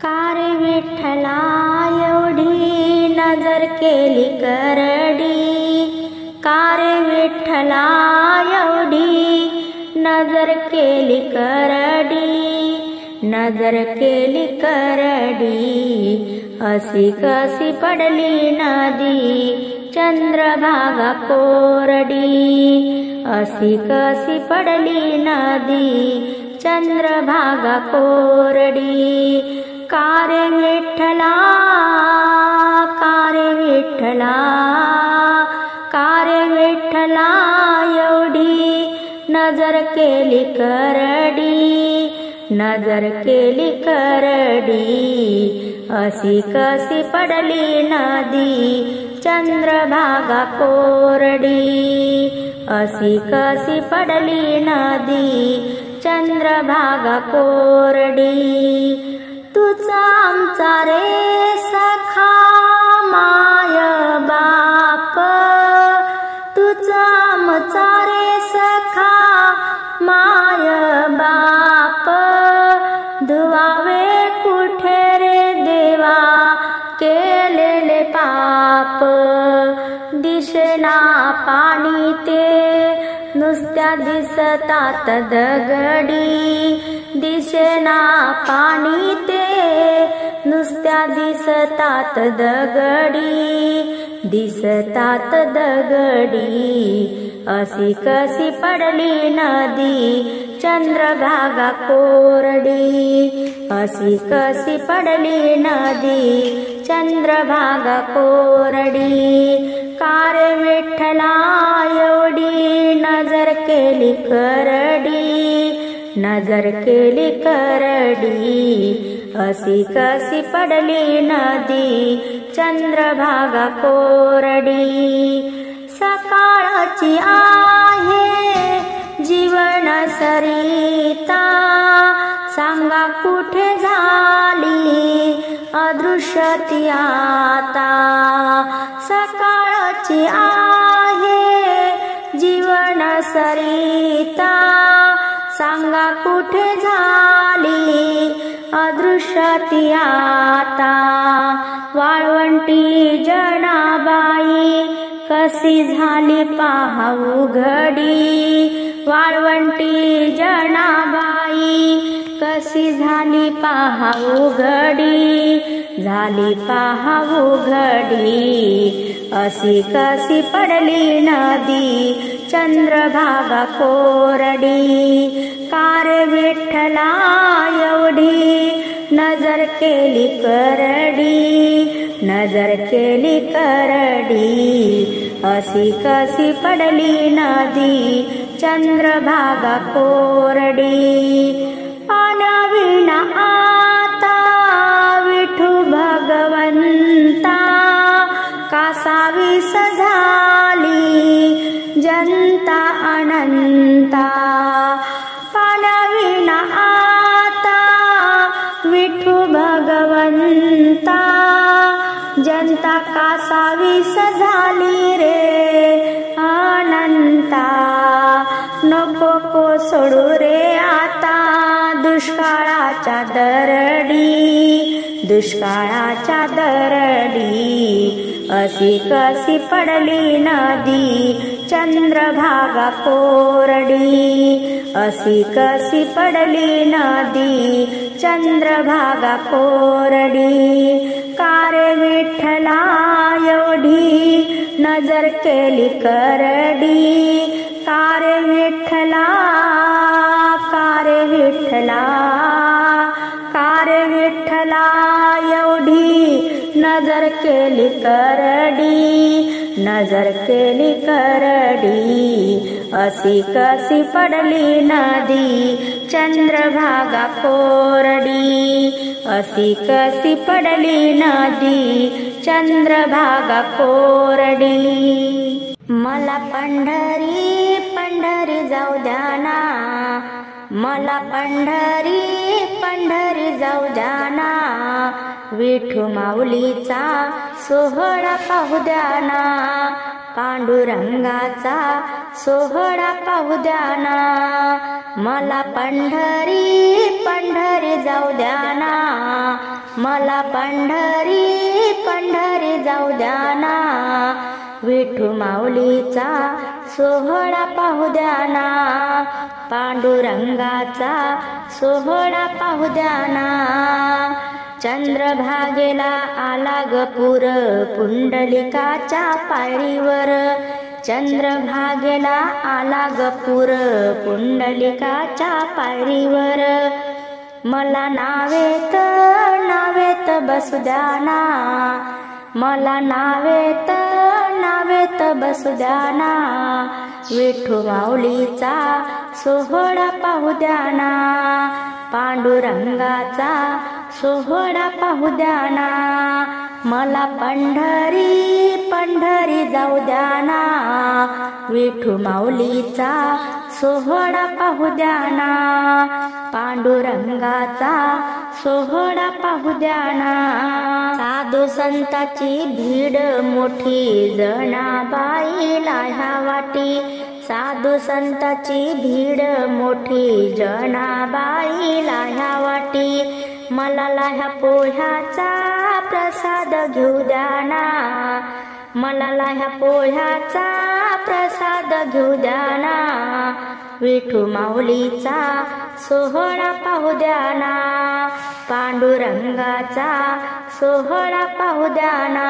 कारे विठ्ठला एवढी नजर केली करडी, कारे विठ्ठला एवढी नजर केली करडी, नजर केली करडी। अशी कशी पडली नदी चंद्रभागा कोरडी, अशी कशी पडली नदी चंद्रभागा कोरडी। कारे विठ्ठला, कारे विठ्ठला, कारे विठ्ठला एवढी नजर केली करडी, नजर केली करडी। अशी कशी पडली नदी चंद्रभागा कोरडी, अशी कशी पडली नदी चंद्रभागा कोरडी। तुझा आमचा रे सखा माय बाप, तुझा आमचा रे सखा माय बाप। धुवावे कुठे रे देवा केलेले पाप, दिसेना पाणी ते नुसत्या दिसतात दगडी, दिसेना पाणी ते नुसत्या दिसतात दगडी, दिसतात दगडी। अशी कशी पडली नदी चंद्रभागा कोरडी, अशी कशी पडली नदी चंद्रभागा कोरडी। कारे विठ्ठला एवढी नजर केली करडी, नजर केली करडी। अशी कशी पडली नदी चंद्रभागा कोरडी। सकाळची आहे जीवन सरिता, सांगा कुठे झाली अदृश्य ती आता। सकाळची आहे जीवन सरिता, सांगा कुठे झाली अदृश्य ती आता। वाळवंटी जनाबाई कशी झाली पहा उघडी, वाळवंटी जनाबाई कशी झाली पहा उघडी, झाली पहा उघडी। अशी कशी पडली नदी चंद्रभागा कोरडी। कारे विठ्ठला एवढी नजर केली करडी, नजर केली करडी। अशी कशी पडली नदी चंद्रभागा कोरडी। पाण्याविना आता विठू भगवंता, कासावीस झाली जनता अनंता। पाण्याविना आता विठू भगवंता, जनता कासावीस झाली रे अनंता। नको को सोडू रे आता दुष्काळाच्या दरडी, दुष्काळाच्या दरडी। अशी कशी पडली नदी चंद्रभागा कोरडी, अशी कशी पडली नदी चंद्रभागा कोरडी। कारे विठ्ठला एवढी नजर केली करडी, कारे विठ्ठला, कारे विठ्ठला, कारे विठ्ठला एवढी नजर केली करडी, नजर केली करडी। अशी कशी पडली नदी चंद्रभागा कोरडी, अशी कशी पडली नदी चंद्रभागा कोरडी। मला पंढरी पंढरी जाऊ द्या ना, मला पंढरी पंढरी जाऊ द्या ना। विठू माऊलीचा सोहळा पाहू द्या ना, पांडुरंगाचा सोहळा पाहू द्या ना। मला पंढरी पंढरी जाऊ द्या ना, मला पंढरी पंढरी जाऊ द्या ना, विठू माऊलीचा सोहळा पाहू द्या ना, पांडुरंगाचा सोहळा पाहू द्या ना. चंद्रभागेला आला गपूर पुंडलिकाच्या पायरीवर, चंद्रभागेला आला गपूर पुंडलिकाच्या पायरीवर. मला नावेत नावेत बसू द्या ना, मला नावेत नावेत बसू द्या ना, विठू माऊलीचा सोहळा पाहू द्या ना, पांडुरंगाचा सोहळा पाहू द्या ना. मला पंढरी पंढरी जाऊ द्या ना, विठू माऊलीचा सोहळा पाहू द्या ना, पांडुरंगाचा सोहळा पाहू द्या ना. साधू संताची भीड मोठी जनाबाईला ह्या वाटी, साधू संताची भीड मोठी जनाबाईला ह्या वाटी. मला लाह्या पोह्याचा प्रसाद घेऊ द्या ना, मला लाह्या पोह्याचा प्रसाद घेऊ द्या ना, विठू माऊलीचा सोहळा पाहू द्या ना, पांडुरंगाचा सोहळा पाहू द्या ना.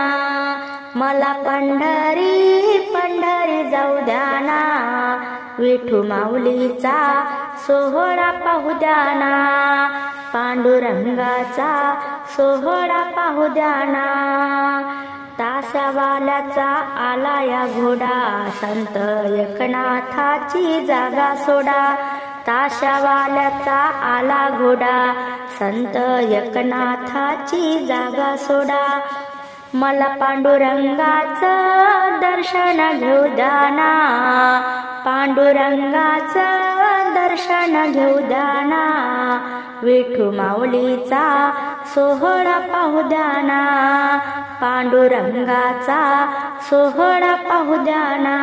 मला पंढरी पंढरी जाऊ द्या ना, विठू माऊलीचा सोहळा पाहू द्या ना, पांडुरंगाचा सोहळा पाहू द्या ना. तासावाल्याचा आला या घोडा, संत एकनाथाची जागा सोडा, ताशावाल्याचा आला घोडा, संत एकनाथाची जागा सोडा. मला पांडुरंगाचं दर्शन घेऊ द्या ना, पांडुरंगाचं दर्शन घेऊ द्या ना, विठू माऊलीचा सोहळा पाहू द्या ना, पांडुरंगाचा सोहळा पाहू द्या ना.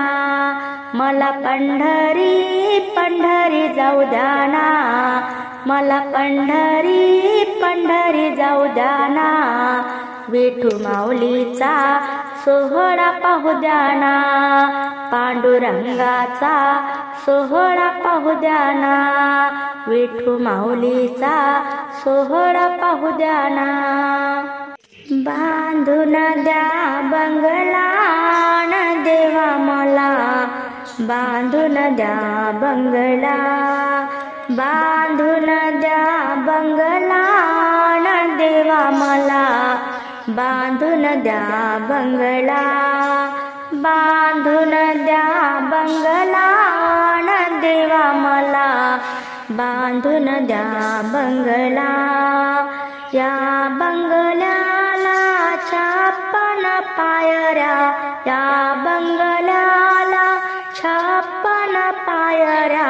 मला पंढरी पंढरी जाऊ द्या ना, मला पंढरी पंढरी जाऊ द्या ना, विठू माऊलीचा सोहळा पाहू द्या ना, पांडुरंगाचा सोहळा पाहू द्या ना, विठू माऊलीचा सोहळा पाहू द्या ना. बांधून द्या बंगला न देवा मला, बांधून द्या बंगला, बांधून द्या बंगला न देवा मला, बांधून द्या बंगला, बांधून द्या बंगला न देवा मला, बांधून द्या बंगला. या बंगल्याला 56 पायऱ्या, या बंगल्याला 56 पायऱ्या,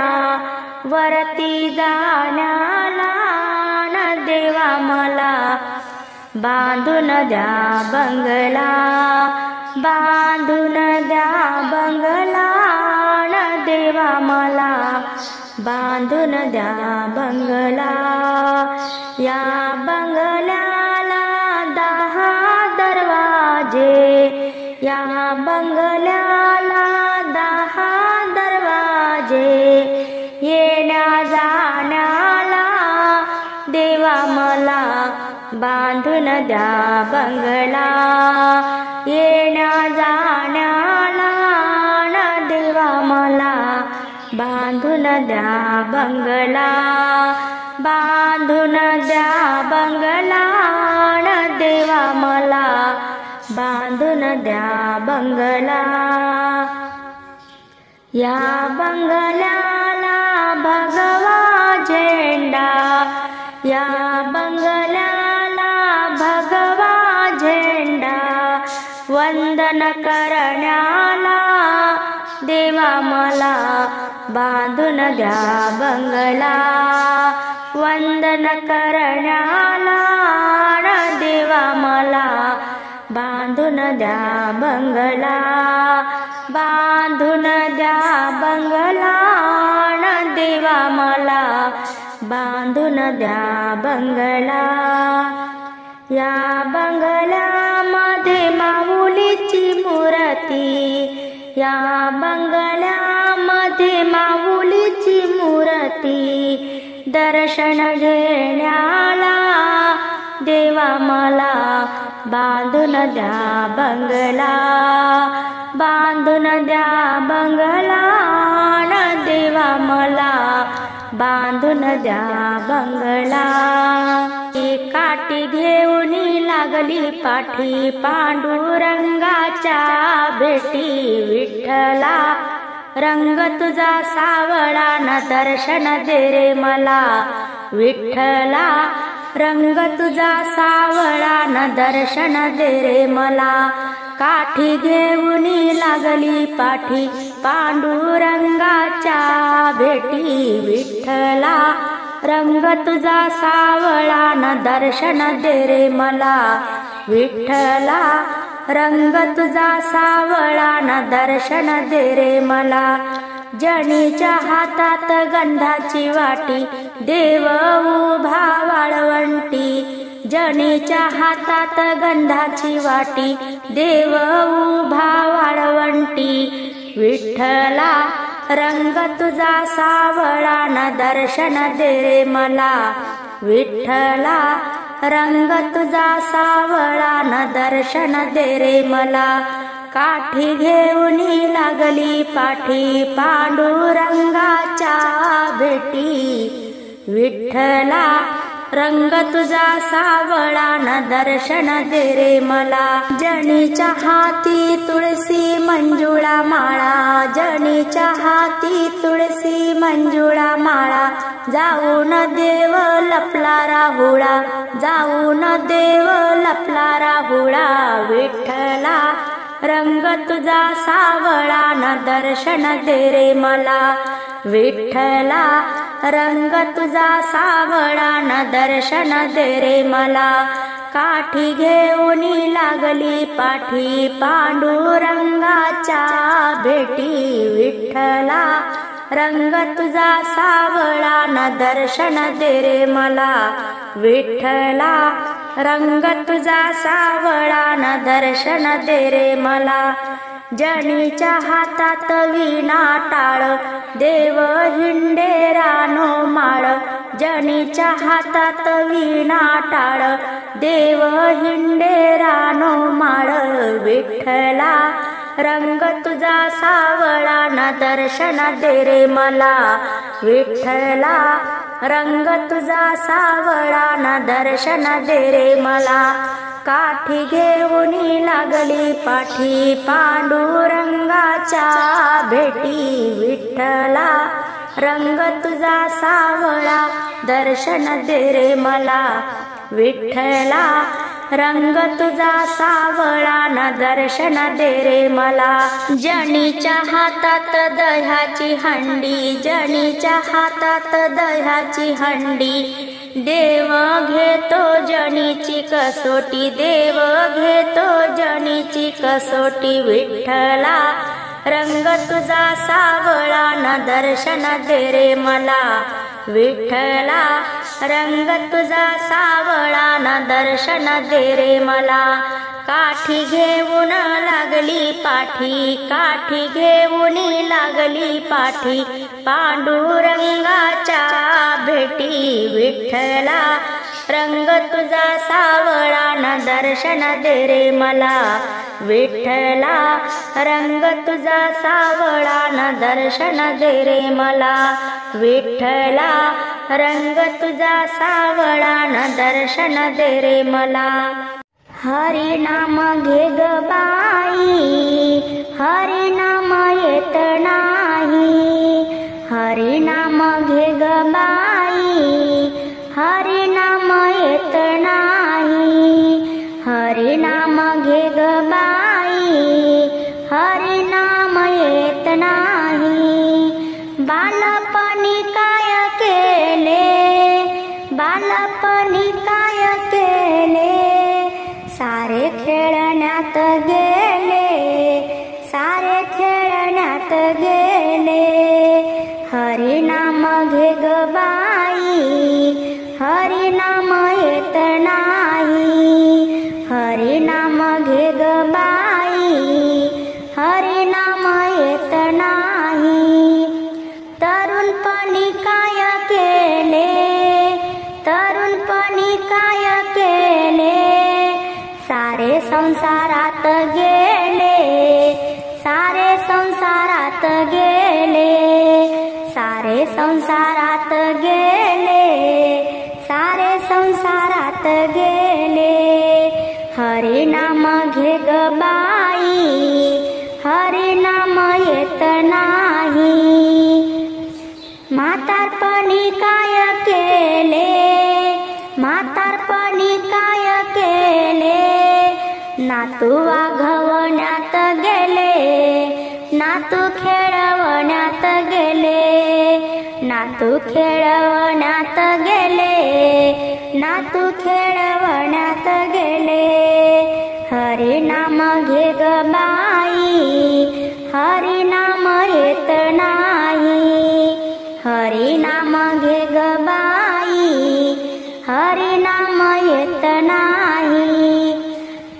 वरती जाण्याला न देवा मला, बांधून द्या बंगला, बांधून द्या बंगला न देवा मला, बांधून द्या बंगला. या बंगल्याला 10 दरवाजे, या बंगल्याला 10 दरवाजे, येण्या जाण्याला देवा मला, बांधून द्या बंगला, येण्या जाण्याला न देवा मला, बांधून द्या बंगला, बांधून द्या बंगला न देवा मला, बांधून द्या बंगला. या बंगल्याला भगवा झेंडा, या बंगल्याला भगवा झेंडा, वंदन करण्याला देवा मला, बांधून द्या बंगला, वंदन करण्याला न देवा मला, बांधून द्या बंगला, बांधून द्या बंगला न देवा मला, बांधून द्या बंगला. या बंगल्यामध्ये माऊलीची मूर्ती, या बंगल्यामध्ये माऊलीची मूर्ती, दर्शन घेण्याला देवा मला बांधून द्या बंगला, बांधून द्या बंगला न देवा मला बांधून द्या बंगला. काठी घेऊन लागली पाठी पांडुरंगाच्या भेटी, विठ्ठला रंग तुझा सावळा न दर्शन दे रे मला, विठ्ठला रंग तुझा सावळा न दर्शन दे रे मला. काठी घेऊन लागली पाठी पांडुरंगाच्या भेटी, विठ्ठला रंग तुझा सावळा न दर्शन दे रे मला, विठ्ठला रंग तुझा सावळा न दर्शन दे रे मला. जनीच्या हातात गंधाची वाटी देव उभा वाळवंटी, जनीच्या हातात गंधाची वाटी देव उभा वाळवंटी, विठ्ठला रंग तुझा सावळा न दर्शन दे रे मला, विठ्ठला रंग तुझा सावळा न दर्शन दे रे मला. काठी घेऊन लागली पाठी पांडुरंगाच्या भेटी, विठ्ठला रंग तुझा सावळा न दर्शन दे रे मला. जनीच्या हाती तुळशी मंजुळा माळा, जनीच्या हाती तुळशी मंजुळा माळा, जाऊन देव लपला राहुळा, जाऊन देव लपला राहुळा, विठ्ठला रंग तुझा सावळा न दर्शन दे रे मला, विठ्ठला रंग तुझा सावळा न दर्शन दे रे मला. काठी घेऊन लागली पाठी पांडुरंगाच्या भेटी, विठ्ठला रंग तुझा सावळा न दर्शन दे रे मला, विठ्ठला रंग तुझा सावळा न दर्शन दे रे मला. जनीच्या हातात वीणा टाळ देव हिंडे रानो माळ, जनीच्या हातात वीणा टाळ देव हिंडे रानो माळ, विठ्ठला रंग तुझा सावळा न दर्शन दे रे मला, विठ्ठला रंग तुझा सावळा न दर्शन दे रे मला. काठी घेऊन लागली पाठी पांडुरंगाच्या भेटी, विठ्ठला रंग तुझा सावळा दर्शन दे रे मला, विठ्ठला रंग तुझा सावळा न दर्शन दे रे मला. जनीच्या हातात दह्याची हंडी, जनीच्या हातात दह्याची हंडी, देव घेतो जनीची कसोटी, देव घेतो जनीची कसोटी, विठ्ठला रंग तुझा सावळा न दर्शन दे रे मला, विठ्ठला रंग तुझा सावळा न दर्शन दे रे मला. काठी घेऊन लागली पाठी, काठी घेऊन लागली पाठी पांडुरंगाच्या भेटी, विठ्ठला रंग तुझा सावळा न दर्शन दे रे मला, विठ्ठला रंग तुझा सावळा न दर्शन दे रे मला, विठ्ठला रंग तुझा सावळा न दर्शन दे रे मला. हरी नाम घे ग बाई, हरी नाम येत नाही, हरी नाम घे ग बाई, हरी नाम येत नाही, हरी नाम घे ग बाई, हरी नाम येत नाही. बालपणी काय केले, बालपणी काय केले, सारे खेळण्यात गेले, सारे खेळण्यात गेले. हरी नाम घे ग बाई, हरी नाम येत नाही. संसारात गेले, सारे संसारात गेले, सारे संसारात गेले, सारे संसारात गेले. हरी नाम घे ग बाई, हरी नाम येत नाही. म्हातारपणी काय केले, म्हातारपणी काय केले. नातू वाघवण्यात गेले, नातू खेळवण्यात गेले, नातू खेळवण्यात गेले, नातू खेळवण्यात गेले. हरी नाम घे ग बाई, हरी नाम येत नाही. हरी नाम घे ग बाई, हरी नाम येत नाही.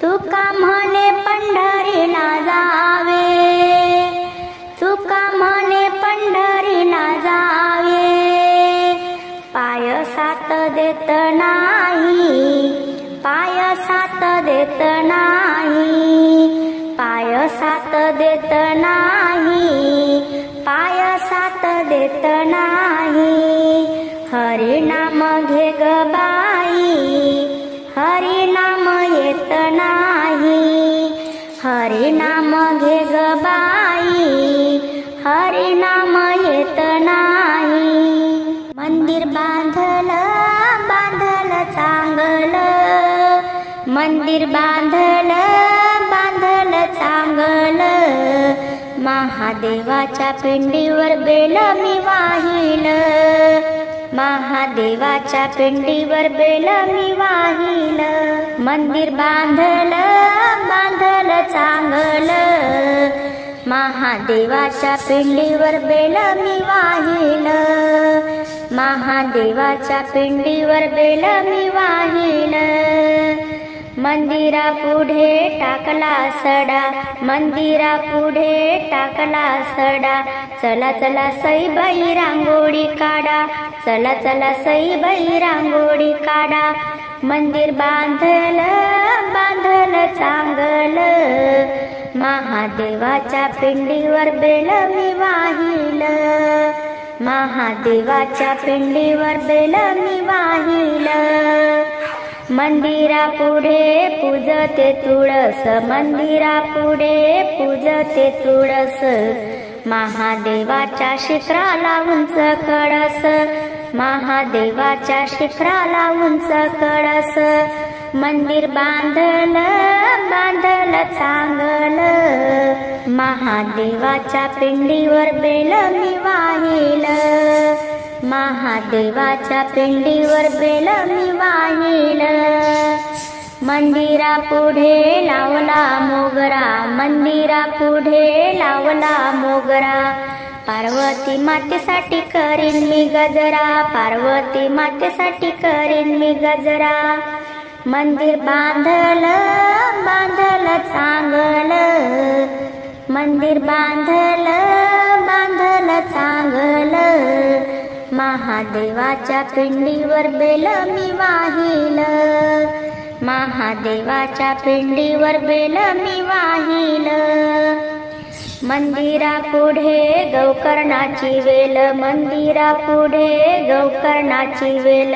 तुका म्हणे पंढरीला जावे, तुका म्हणे पंढरीला जावे. पाय साथ देत नाही, पाय साथ देत नाही, पाय साथ देत नाही, पाय साथ देत नाही. हरी नाम घे ग बाई, हरी नाम येत नाही. हरी नाम घे ग बाई, हरी नाम येत नाही. मंदिर बांधलं, बांधलं चांगलं, मंदिर बांधलं, बांधलं चांगलं. महादेवाच्या पिंडीवर बेल मी वाहिलं, महादेवाच्या पिंडीवर बेल मी वाहिलं. मंदिर बांधलं, बांधलं चांगलं, महादेवाच्या पिंडीवर बेल मी वाहिलं, महादेवाच्या पिंडीवर बेल मी वाहिलं. मंदिरापुढे टाकला सडा, मंदिरापुढे टाकला सडा. चला चला सईबाई रांगोळी काढा, चला चला सईबाई रांगोळी काढा. मंदिर बांधलं, बांधलं चांगलं, महादेवाच्या पिंडीवर बेल मी वाहिलं, महादेवाच्या पिंडीवर बेल मी वाहिलं. मंदिरापुढे पूजते तुळस, मंदिरापुढे पूजते तुळस. महादेवाच्या शिखराला उंच कळस, महादेवाच्या शिखराला उंच कळस. मंदिर बांधलं, बांधलं चांगलं, महादेवाच्या पिंडीवर बेल मी वाहिलं, महादेवाच्या पिंडीवर बेल मी वाहिलं. मंदिरापुढे लावला मोगरा, मंदिरापुढे लावला मोगरा. पार्वती मातेसाठी करीन मी गजरा, पार्वती मातेसाठी करीन मी गजरा. मंदिर बांधलं, बांधलं चांगलं, मंदिर बांधलं, बांधलं चांगलं. महादेवाच्या पिंडीवर बेल मी वाहिलं, महादेवाच्या पिंडीवर बेल मी वाहिलं. मंदिरापुढे गौकर्णाची वेल, मंदिरापुढे गौकर्णाची वेल.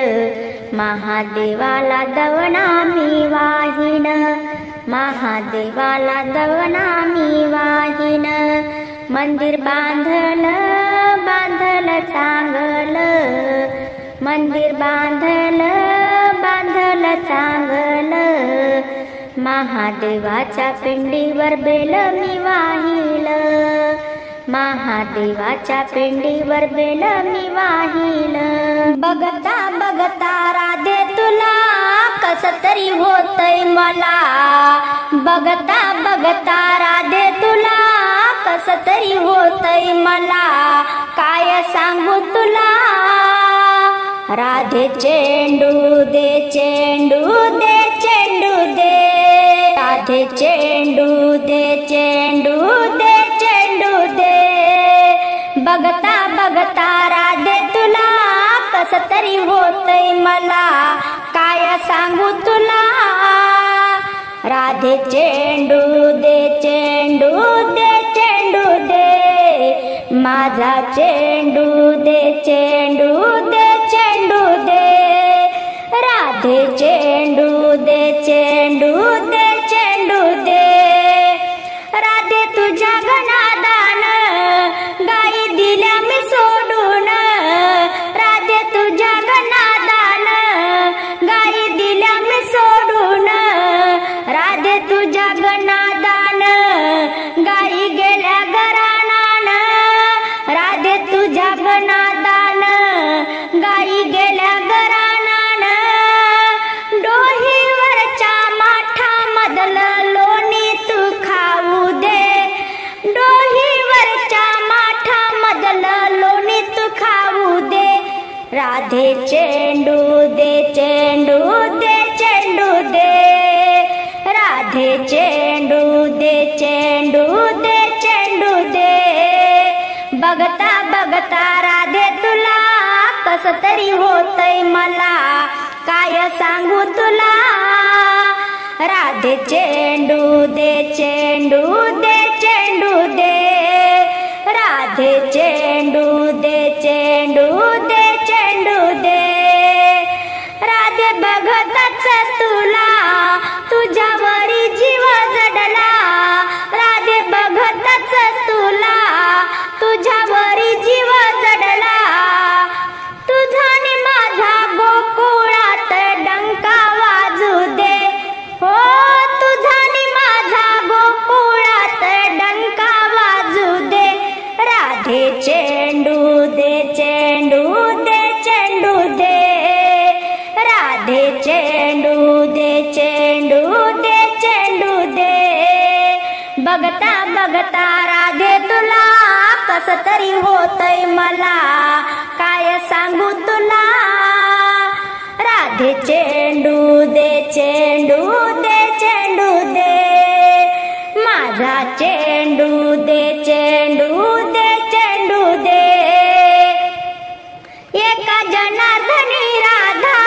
महादेवाला दवना मी वाहिन, महादेवाला दवना मी वाहिन. मंदिर बांधलं, बांधलं चांगलं, मंदिर बांधलं, बांधलं चांगलं. महादेवाच्या पिंडीवर बेल मी वाहिलं, महादेवाच्या पिंडीवर बेल मी वाहिलं. बघता बघता राधे तुला कस तरी होतय मला, बघता बघता राधे तुला कस तरी होतय मला. काय सांगू तुला राधे, चेंडू दे, चेंडू दे, चेंडू दे. राधे चेंडू दे, चेंडू दे, चेंडू दे. बघता बघता राधे तुला कस तरी होतय मला. काय सांगू तुला राधे. राधे चेंडू दे चेंडू दे चेंडू दे माझा चेंडू दे चेंडू दे चेंडू दे राधे चेंडू दे चेंडू दे चेंडू दे राधे तुझ्या गणादान गाई दिल्या मी सोडून राधे तुझ्या गणादान गाई दिल्या मी सोडून राधे तुझ्या गणादान गाई गेल्या घराणान राधे तुझ्या गणादान गाई गेल्या घराणान डोहीवरच्या माठामधलं लोणी तू खाऊ दे डोहीवरच्या माठामधलं लोणी तू खाऊ दे राधे चेंडू दे चेंडू दे चेंडू दे राधे चेंडू दे चेंडू दे चेंडू दे बघता बघता राधे तुला कस तरी होतय मला काय सांगू तुला राधे चेंडू दे चेंडू दे चेंडू दे राधे चेंडू दे चेंडू दे चेंडू दे राधे बघतच तुला तुझ्यावरी जीव जडला राधे बघतच तुला तुझ्यावरी जीव जडला तुझा नि माझा गोकुळात डंका वाजू दे हो तुझा नि माझा गोकुळात डंका वाजू दे राधे चेंडू दे चेंडू दे चेंडू दे राधे चेंडू दे चेंडू दे चेंडू दे बघता बघता राधे तुला कस तरी होतय मला काय सांगू तुला राधे चेंडू दे चेंडू दे चेंडू दे माझा चेंडू दे चेंडू दे चेंडू दे एका जनार्दनी राधा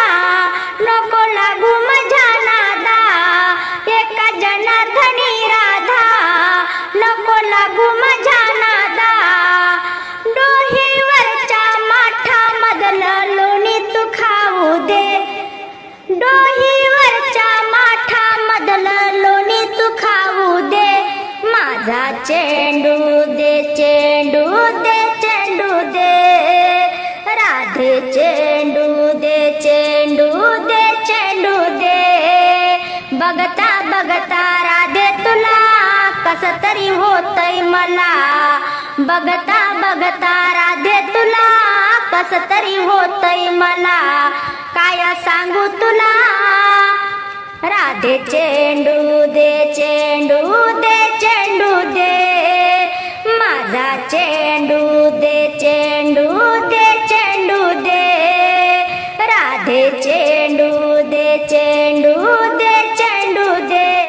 नको लागू माझ्या नादा एका जनार्दनी राधा नको लागू माझ्या नादा डोहीवरच्या माठामधलं लोणी तू खाऊ दे डोहीवरच्या माठामधलं लोणी तू खाऊ दे माझा चेंडू दे चेंडू दे चेंडू दे राधे चेंडू दे चेंडू दे चेंडू दे बघता बघता राधे तुला कस तरी होतय मला बघता बघता राधे तुला कस तरी होतय मला काय सांगू तुला राधे चेंडू दे चेंडू दे चेंडू दे